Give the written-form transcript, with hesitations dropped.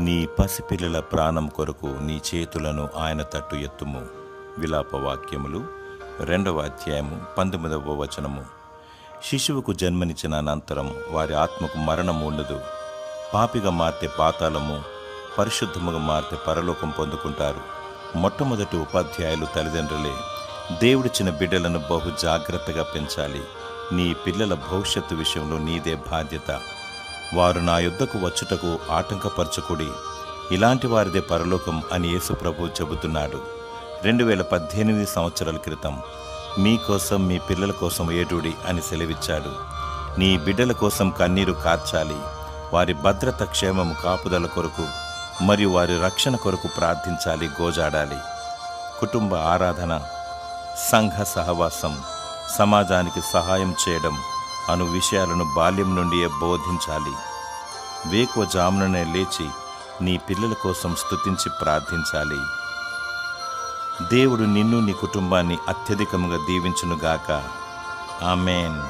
నీ పసిపిల్లల ప్రాణం కొరకు నీ చేతులను ఆయన తట్టు ఎత్తుము. విలాపవాక్యములు 2వ అధ్యాయము 19వ వచనము. శిశువుకు జన్మనిచ్చిన అనంతరం వారి ఆత్మకు మరణము ఉండదు. పాపిగా మార్తే పాతాళము, పరిశుద్ధముగా మార్తే పరలోకం పొందుకుంటారు. మొట్టమొదటి ఉపాధ్యాయులు తల్లిదండ్రులే. దేవుడిచ్చిన బిడ్డలను బహు జాగ్రత్తగా పెంచాలి. నీ పిల్లల భవిష్యత్తు విషయంలో నీదే బాధ్యత. వారు నా యొద్దకు వచ్చుటకు ఆటంకపరచకుడి, ఇలాంటి వారిదే పరలోకం అని యేసు ప్రభువు చెబుతున్నాడు. 2018 సంవత్సరాల క్రితం మీకోసం మీ పిల్లల కోసం ఏడుడి అని సెలవిచ్చాడు. నీ బిడ్డల కోసం కన్నీరు కార్చాలి. వారి భద్రత, క్షేమము, కాపుదల కొరకు మరియు వారి రక్షణ కొరకు ప్రార్థించాలి, గోజాడాలి. కుటుంబ ఆరాధన, సంఘ సహవాసం, సమాజానికి సహాయం చేయడం అను విషయాలను బాల్యం నుండియే బోధించాలి. వేకువజాముననే లేచి నీ పిల్లల కోసం స్తుతించి ప్రార్థించాలి. దేవుడు నిన్ను నీ కుటుంబాన్ని అత్యధికముగా దీవించునుగాక. ఆమేన్.